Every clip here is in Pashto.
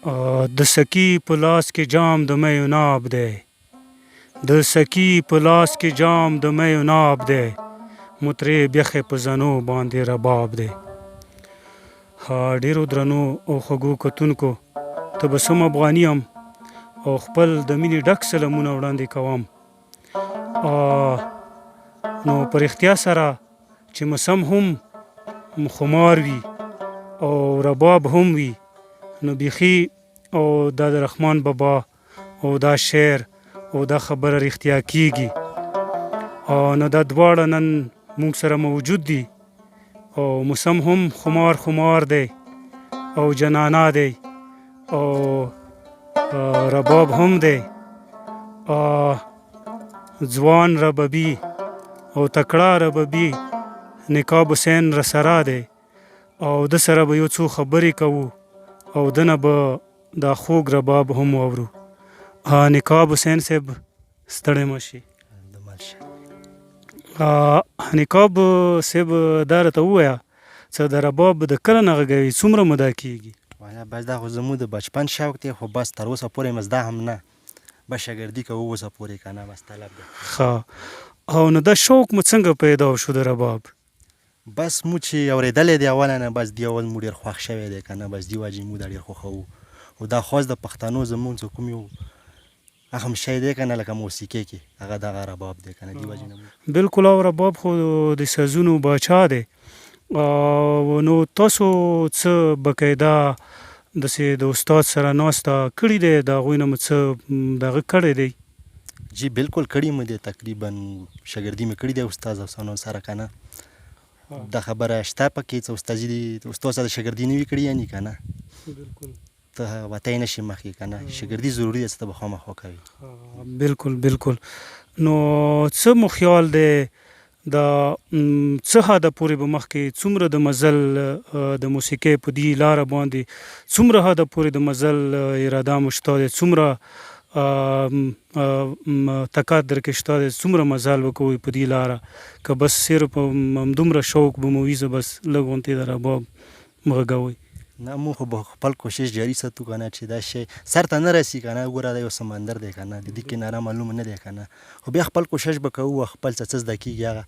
د سکي په لاس کې جام د میو ناب دی، د سکي په لاس کې جام د میو ناب دی، مطرب یخې په زنو باندې رباب دی. ډیرو درنو او خوږو کتونکو ته به سم افغاني یم او خپل د مینې ډک سلامونه وړاندې کوم. نو په رښتیا سره چې مسم هم خمار وي او رباب هم وي، نو بیخي او دا د رحمان بابا او دا شعر او دا خبره رښتیا کیږي. نو دا دواړه نن موږ سره موجود دي او موسم هم خمار دی او جنانا دی او رباب هم دی، ځوان ربابي او تکړه ربابي نقاب حسین رسرا دی او د سره به یو څو خبرې کوو او دنه به دا خوږ رباب هم واورو. نقاب حسین صاحب ستړی مه شي. نقاب صاحب دا راته ووایه څه د رباب د کله نه غږوي، څومره موده کیږي؟ والا بس دا خو زموږ د بچپن شوق دی، خو بس تر اوسه پورې مې زده هم نه، بس شاګردي کوو اوسه پورې که نه، بس طلب دی. ښه، او نو دا شوق مو څنګه پیدا شو د رباب؟ بس مو چې اورېدلی دی اوله نه، بس دی اول مو ډېر خوښ شوی دی که نه، بس دې وجې مو دا ډېر خوښوو. او دا خاص د پښتنو زموږ څه کوم یو اهم شی دی که نه، لکه موسیقۍ کې هغه دغه رباب دی که نه، دې وجې نه. بلکل، او رباب خو د سازونو باچا دی. نو تاسو څه باقاعده داسې د استاد سره ناسته کړې دی، د هغوی نه مو څه دغه کړی دی؟ جی بلکل کړي مې دی، تقریبا شاګردي مې کړې دی استاد افسانو سره که نه. دا خبره شته پکې چې استاد سره شاګردي نه وي کړې یعنې که نه ته وتی نه شي مخکې که نه، شاګردي ضروري ده چې ته به خامخا کوې. بلکل. نو څه مو خیال دی دا څه حده پورې به مخکې څومره د مزل د موسیقۍ په دې لاره باندې څومره حده پورې د مزل اراده مو شته دی، څومره طاقت درکې شته دی، څومره مزل به کوئ په دې لاره، که بس صرف همدومره شوق به مو وي زه بس لږ غوندې د رباب غږوئ؟ نه، موږ خو به خپل کوشش جاري ساتو که نه، چې دا شی سر ته نه رسي که نه. ګوره دا یو سمندر دی که نه، د دې کناره معلومه نه دی که نه، خو بیا خپل کوشش به کوو او خپل څه زده کېږي هغه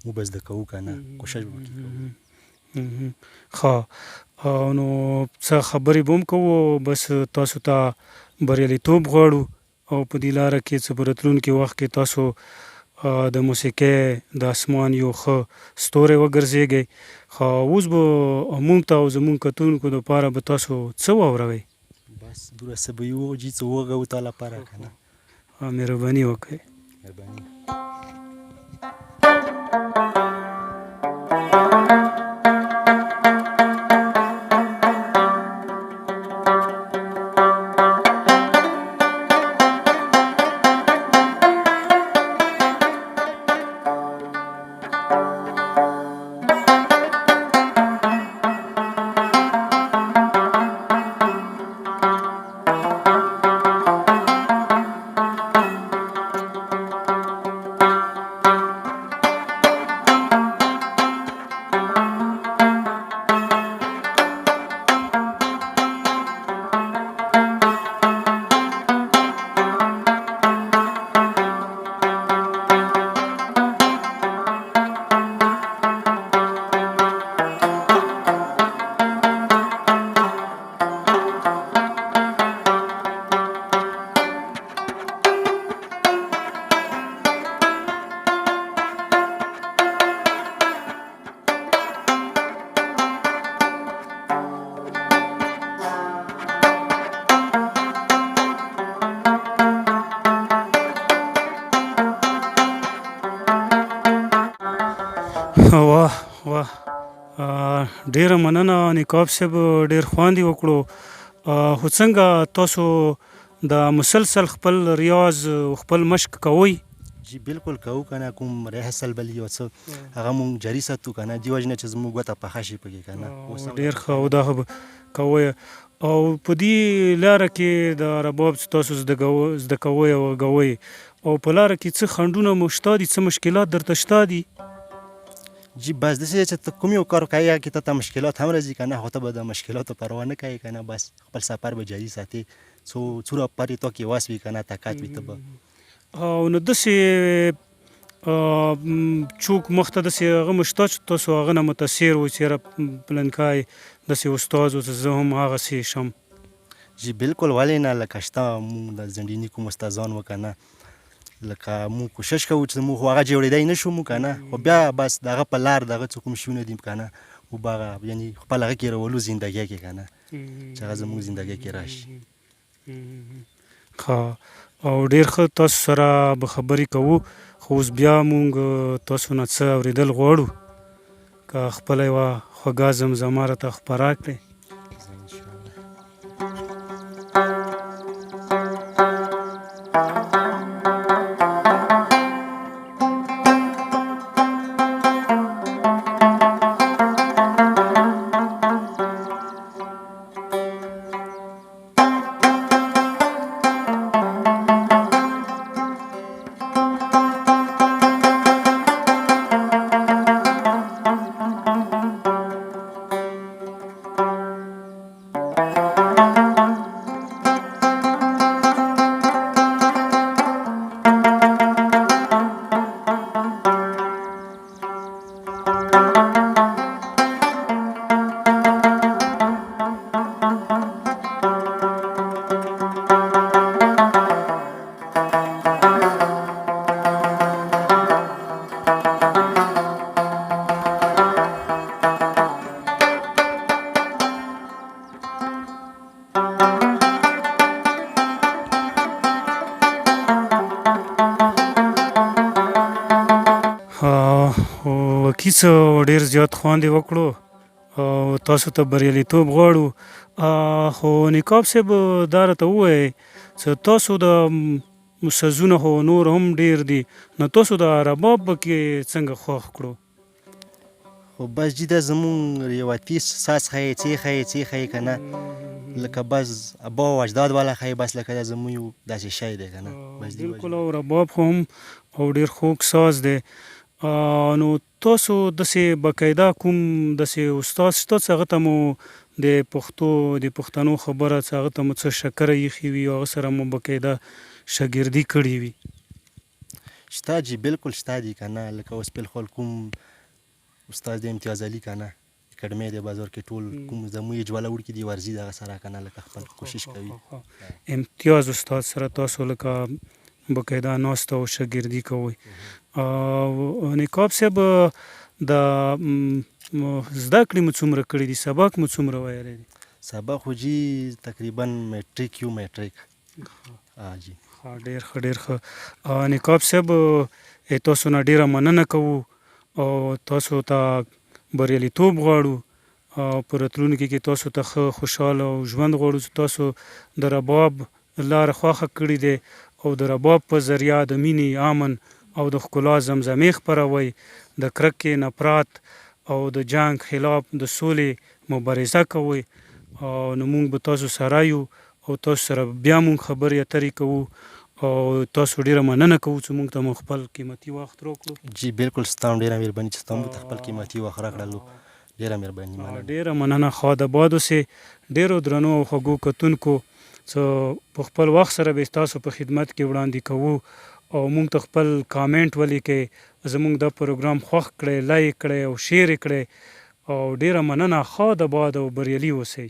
موږ به زده کوو که نه، کوشش به وکړو. ښه، نو څه خبرې به هم کوو، بس تاسو ته بریالیتوب غواړو او په دې لاره کې څه په راتلونکي وخت کې تاسو د موسیقۍ د اسمان یو ښه ستوری وګرځېږئ. خو اوس به موږ ته او زموږ کتونکو دپاره به تاسو څه واوروئ؟ بس دومره څه به یې ووجي څه وغږوو تا لپاره که نه. مهرباني وکړئ. مهرباني. واه، ډیره مننه نقاب صاحب، ډیر خوند یې وکړو. خو څنګه تاسو د مسلسل خپل ریاض خپل مشق کوئ؟ جی بلکل کوو که نه، کوم ریحصل بل یو څه هغه مونږ جاري ساتو که نه، دې وجې نه چې زموږ ګوته پخه شي پکې که نه. ډېر ښه، او دا کوئ. او په دې لاره کې د رباب تاسو زده کوئ او غږوئ، او په لاره کې څه خنډونه مو شته دي، څه مشکلات درته شته دي؟ جی بس داسې چې ته کوم یو کار کوې هغه کې ته مشکلات هم راځي که نه خو ته به د مشکلاتو پروا نه کوې که نه بس خپل سفر به جاري ساتې څو پرې تا کې وس وي که نه طاقت وي ته به او نو داسې څوک مخ ته داسې هغه مو شته چې تاسو هغه نه متاثر وئ چې یاره پلنکای داسې استاد و چې زه هم هغسې شم جی بالکل ولې نه لکه شته مونږ د زنډیني کوم استادان و که نه لکه مونږ کوشش کوو چې مونږ خو هغه جوړېدی نه شو مو که نه خو بیا بس د هغه په لار د هغه څه کوم شیونه دي که نه خو به هغه یعنې خپل هغه کې رولو زندګۍ کې که نه چې هغه زموږ زندګۍ کې راشي ښه او ډېر ښه تاسو سره به خبرې کوو خو اوس بیا مونږ تاسو نه څه اورېدل غواړو که خپله یوه خوږه زمزمه راته خپره کړې کیسه ډېر زیات خوند یې وکړو او تاسو ته بریالیتوب غواړو خو نقاب صاحب دا راته ووایئ چې تاسو د سازونه خو نور هم ډېر دي نو تاسو د رباب به کې څنګه خوښ کړو خو بس جي دا زمونږ روایتي ساز ښایي څې ښایي که نه لکه بس ابا او اجداد والا ښایي بس لکه دا زموږ یو داسې شی دی که نه بس بلکل او رباب خو هم او ډېر خوږ ساز دی نو تاسو داسې باقاعده کوم داسې استاد شته چې هغه ته مو د پښتنو خبره چې هغه ته مو څه شکره ایښې وي او هغه سره مو باقاعده شاګردي کړې وي شته جي بالکل شته دي که نه لکه اوس بالخل کوم استاد دی امتیاز علي که نه اکاډمۍ دی بازار کې ټول کوم زموږ یې جواله وړکي دي ورځي دغه سره که نه لکه خپل کوشش کوي امتیاز استاد سره تاسو لکه باقاعده ناسته او شاګردي کوئ نقاب صاحب د زده کړې مو څومره کړي دي سبق مو څومره ویلی دي سبق خو جي تقریبا میټریک جی ډېر ښه نقاب صاحب تاسو نه ډېره مننه کوو او تاسو ته بریالیتوب غواړو او په راتلونکي کې تاسو ته ښه خوشحاله او ژوند غواړو چې تاسو د رباب لاره خوښه کړې دی او د رباب په ذریعه د مینې امن او د ښکلا زمزمې خپروئ د کرکې نفرت او د جنګ خلاف د سولې مبارزه کوئ نو موږ به تاسو سره یو او تاسو سره بیا موږ خبرې اترې کوو او تاسو ډېره مننه کوو چې موږ ته مو خپل قیمتي وخت راکړو جی بالکل ستا هم ډېره مهرباني چې ستا موږ ته خپل قیمتي وخت راکړلو ډېره مهرباني ډېره مننه ښاد آباد اوسې ډېرو درنو او خوږو کتونکو څه په خپل وخت سره به ستاسو په خدمت کې وړاندې کوو او موږ ته خپل کامنټ ولیکئ زموږ دا پروګرام خوښ کړئ لایک کړئ او شیر یې کړئ او ډېره مننه ښاد آباد او بریالي اوسئ